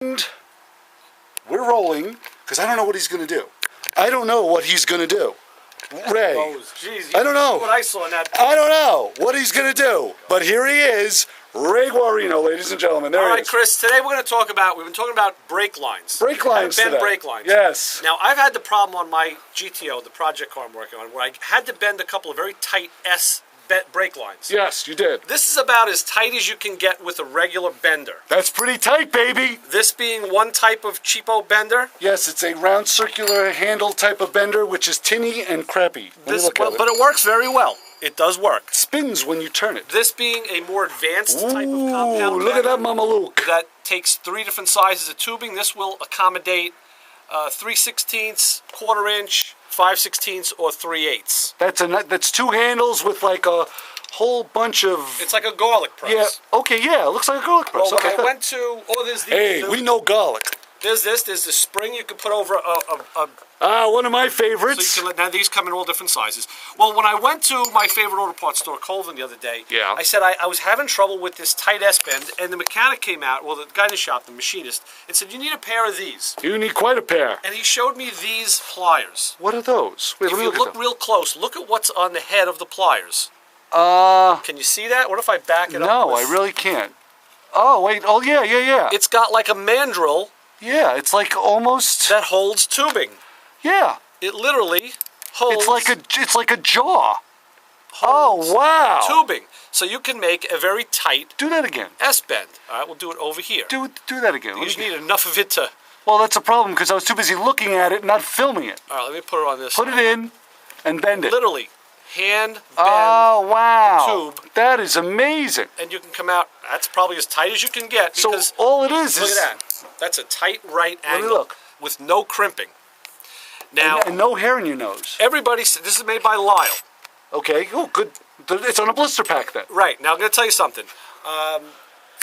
And we're rolling because I don't know what he's going to do. I don't know what he's going to do. Ray. Jeez, I don't know. What I saw in that. I don't know what he's going to do. But here he is, Ray Guarino, ladies and gentlemen. There All he right, is. Chris, today we've been talking about brake lines. Brake lines Bend today. brake lines. Yes. Now, I've had the problem on my GTO, the project car I'm working on, where I had to bend a couple of very tight brake lines. Yes, you did. This is about as tight as you can get with a regular bender. That's pretty tight, baby. This being one type of cheapo bender. Yes, it's a round circular handle type of bender, which is tinny and crappy. But it works very well. It does work. Spins when you turn it. This being a more advanced type of Ooh, compound look at bender that, Mama Luke. that takes 3 different sizes of tubing. This will accommodate 3/16, quarter inch, 5/16, or 3/8. That's two handles with like a whole bunch of. It's like a garlic press. Yeah. Okay. Yeah. It looks like a garlic press. Well, when Okay. I went to, there's these. Hey, we know garlic. There's the spring you can put over a One of my so favorites. you can now these come in all different sizes. Well, when I went to my favorite auto parts store, Colvin, the other day, Yeah. I said I was having trouble with this tight S-bend, and the mechanic came out, well, the guy in the shop, the machinist, and said, you need a pair of these. You need quite a pair. And he showed me these pliers. What are those? Wait, If let me you look look at them. real close, look at what's on the head of the pliers. Can you see that? What if I back it up? No, I really can't. Oh, wait. Oh, yeah. It's got like a mandrel Yeah, it's like almost. that holds tubing. Yeah. It literally holds. It's like a jaw. holds Oh, wow. tubing, so you can make a very tight Do that again. S-bend. All right, we'll do it over here. Do that again. You just need enough of it to. Well, that's a problem because I was too busy looking at it, not filming it. All right, let me put it on this. Put it in and bend it. Literally, hand bend, Oh, wow. tube. That is amazing. and you can come out. That's probably as tight as you can get. So Because all it is look is. at that. That's a tight right Let me angle look. with no crimping. Now, And no hair in your nose. everybody said this is made by Lyle. Okay. Oh, good. It's on a blister pack then. Right, now I'm going to tell you something.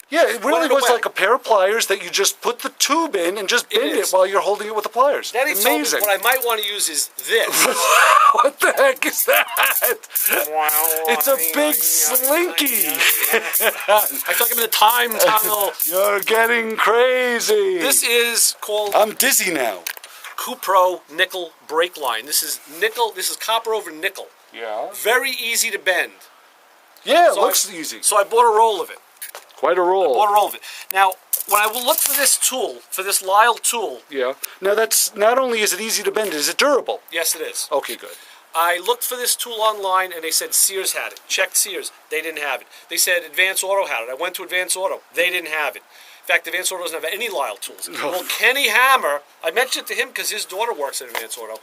Yeah, it really By the was way- like a pair of pliers that you just put the tube in and just bend it is. while you're holding it with the pliers. Then he told me Amazing. what I might want to use is this. What the heck is that? It's a big slinky. I feel like I'm in a time tunnel. You're getting crazy. This is called I'm dizzy now. Cupro nickel brake line. This is nickel. This is copper over nickel. Yeah. Very easy to bend. Yeah, it So looks I- easy. So I bought a roll of it. Quite a roll. Bought a roll of it. Now, when I will look for this tool, for this Lyle tool, Yeah. Now that's not only is it easy to bend, is it durable? yes, it is. Okay, good. I looked for this tool online, and they said Sears had it. Checked Sears. They didn't have it. They said Advance Auto had it. I went to Advance Auto. They didn't have it. In fact, Advance Auto doesn't have any Lyle tools. Well, Kenny Hammer, I mentioned it to him because his daughter works at Advance Auto.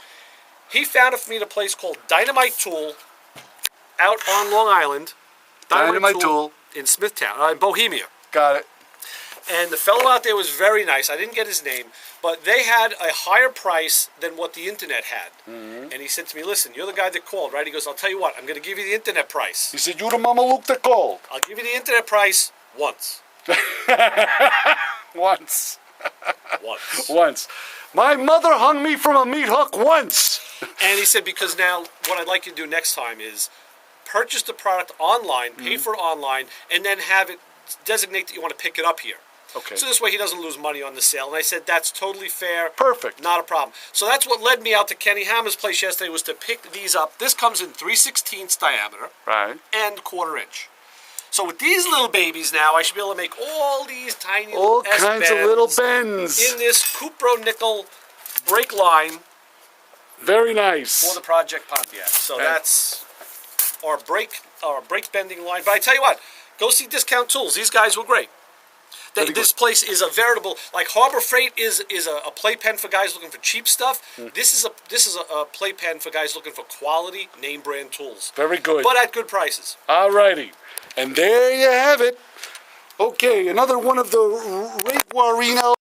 He found it for me at a place called Dynamite Tool out on Long Island. Dynamite Tool. In Smithtown, in Bohemia. Got it. And the fellow out there was very nice. I didn't get his name, but they had a higher price than what the internet had. And he said to me, listen, you're the guy that called, right? He goes, I'll tell you what, I'm going to give you the internet price. He said, "You're the Mama Luke that called." I'll give you the internet price once. Once. Once. Once. My mother hung me from a meat hook once. And he said, because now what I'd like you to do next time is purchase the product online, pay for it online, and then have it designate that you want to pick it up here. Okay. So this way he doesn't lose money on the sale. And I said, that's totally fair. Perfect. Not a problem. So that's what led me out to Kenny Hammer's place yesterday, was to pick these up. This comes in 3/16 diameter Right. and quarter inch. So with these little babies now, I should be able to make all these tiny All little kinds of S-bends little bends. in this Cupro nickel brake line Very nice. for the Project Pontiac. So Okay. that's our brake bending line. But I tell you what, go see Discount Tools. These guys were great. This place is a veritable, like Harbor Freight is a playpen for guys looking for cheap stuff. This is a playpen for guys looking for quality name brand tools. Very good. But at good prices. Alrighty. And there you have it. Okay, another one of the Ray Guarino